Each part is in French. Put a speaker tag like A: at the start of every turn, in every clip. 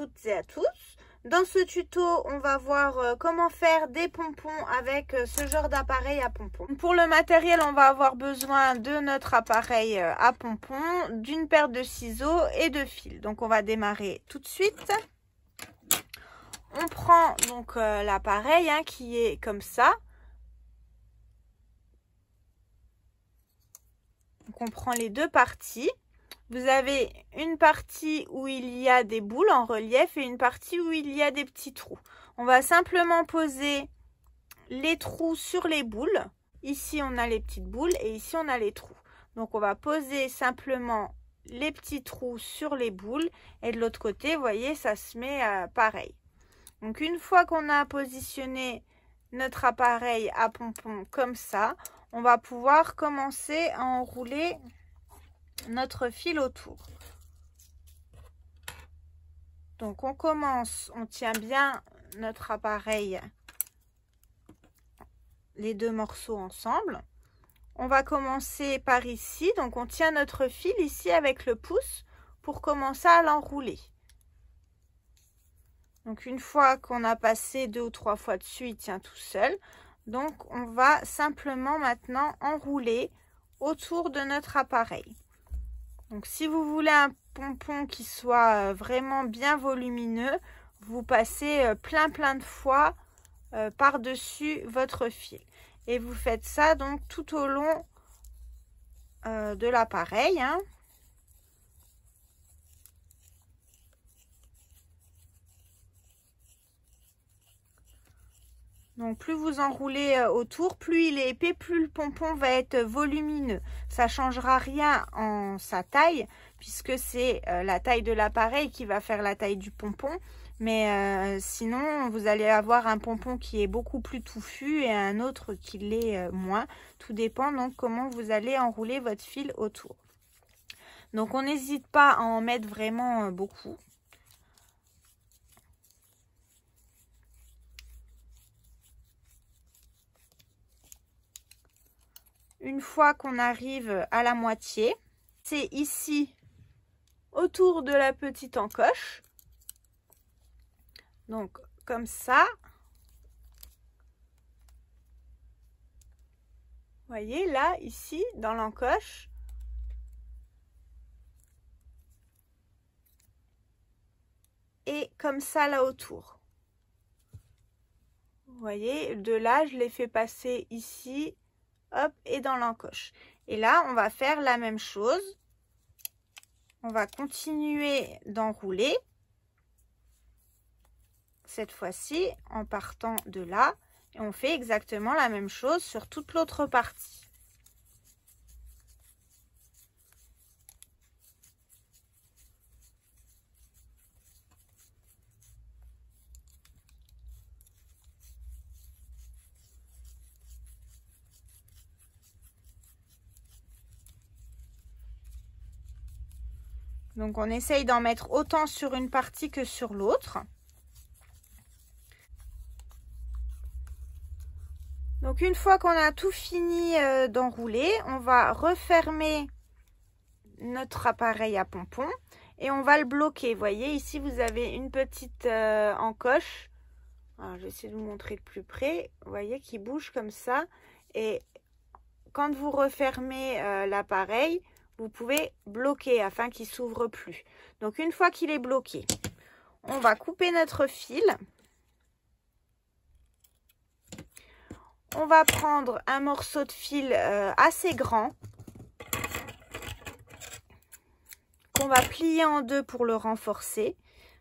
A: toutes et à tous. Dans ce tuto, on va voir comment faire des pompons avec ce genre d'appareil à pompons. Pour le matériel, on va avoir besoin de notre appareil à pompons, d'une paire de ciseaux et de fils. Donc on va démarrer tout de suite. On prend donc l'appareil qui est comme ça. Donc on prend les deux parties. Vous avez une partie où il y a des boules en relief et une partie où il y a des petits trous. On va simplement poser les trous sur les boules. Ici, on a les petites boules et ici, on a les trous. Donc, on va poser simplement les petits trous sur les boules. Et de l'autre côté, vous voyez, ça se met pareil. Donc, une fois qu'on a positionné notre appareil à pompons comme ça, on va pouvoir commencer à enrouler notre fil autour. Donc on commence, on tient bien notre appareil, les deux morceaux ensemble. On va commencer par ici, donc on tient notre fil ici avec le pouce pour commencer à l'enrouler. Donc une fois qu'on a passé 2 ou 3 fois dessus, il tient tout seul. Donc on va simplement maintenant enrouler autour de notre appareil. Donc si vous voulez un pompon qui soit vraiment bien volumineux, vous passez plein de fois par-dessus votre fil. Et vous faites ça donc tout au long de l'appareil. Donc plus vous enroulez autour, plus il est épais, plus le pompon va être volumineux. Ça ne changera rien en sa taille, puisque c'est la taille de l'appareil qui va faire la taille du pompon. Mais sinon, vous allez avoir un pompon qui est beaucoup plus touffu et un autre qui l'est moins. Tout dépend donc comment vous allez enrouler votre fil autour. Donc on n'hésite pas à en mettre vraiment beaucoup. Une fois qu'on arrive à la moitié, c'est ici, autour de la petite encoche. Donc, comme ça. Vous voyez, là, ici, dans l'encoche. Et comme ça, là, autour. Vous voyez, de là, je l'ai fait passer ici. Hop, et dans l'encoche. Et là, on va faire la même chose. On va continuer d'enrouler. Cette fois-ci, en partant de là. Et on fait exactement la même chose sur toute l'autre partie. Donc, on essaye d'en mettre autant sur une partie que sur l'autre. Donc, une fois qu'on a tout fini d'enrouler, on va refermer notre appareil à pompons et on va le bloquer. Vous voyez, ici, vous avez une petite encoche. Alors, je vais essayer de vous montrer de plus près. Vous voyez, qui bouge comme ça. Et quand vous refermez l'appareil, vous pouvez bloquer afin qu'il ne s'ouvre plus. Donc, une fois qu'il est bloqué, on va couper notre fil. On va prendre un morceau de fil assez grand qu'on va plier en deux pour le renforcer.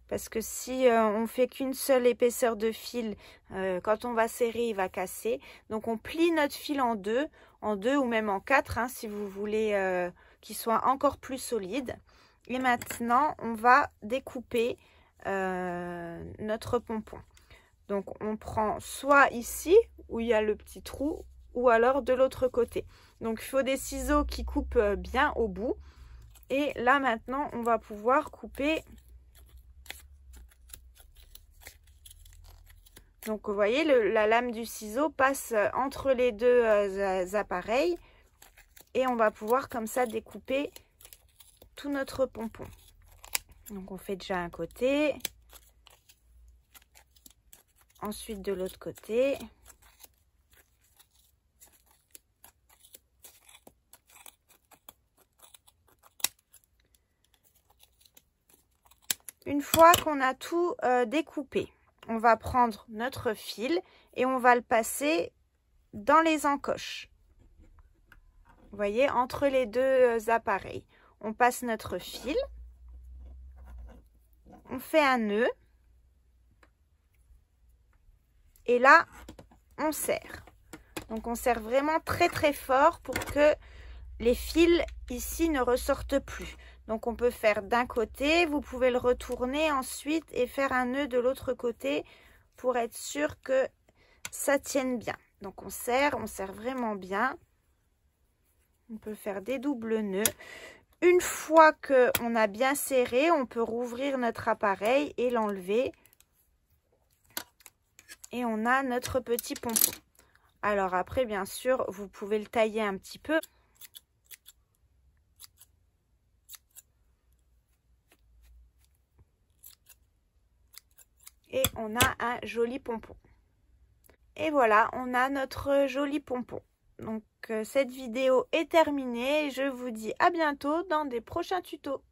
A: Parce que si on fait qu'une seule épaisseur de fil, quand on va serrer, il va casser. Donc, on plie notre fil en deux ou même en 4, si vous voulez qu'il soit encore plus solide. Et maintenant, on va découper notre pompon. Donc, on prend soit ici, où il y a le petit trou, ou alors de l'autre côté. Donc, il faut des ciseaux qui coupent bien au bout. Et là, maintenant, on va pouvoir couper. Donc, vous voyez, la lame du ciseau passe entre les deux appareils. Et on va pouvoir comme ça découper tout notre pompon. Donc, on fait déjà un côté. Ensuite de l'autre côté. Une fois qu'on a tout découpé, on va prendre notre fil et on va le passer dans les encoches. Vous voyez, entre les deux appareils. On passe notre fil, on fait un nœud et là, on serre. Donc, on serre vraiment très très fort pour que les fils ici ne ressortent plus. Donc, on peut faire d'un côté, vous pouvez le retourner ensuite et faire un nœud de l'autre côté pour être sûr que ça tienne bien. Donc, on serre vraiment bien. On peut faire des doubles nœuds. Une fois qu'on a bien serré, on peut rouvrir notre appareil et l'enlever. Et on a notre petit pompon. Alors après, bien sûr, vous pouvez le tailler un petit peu. Et on a un joli pompon. Et voilà, on a notre joli pompon. Donc, cette vidéo est terminée. Je vous dis à bientôt dans des prochains tutos.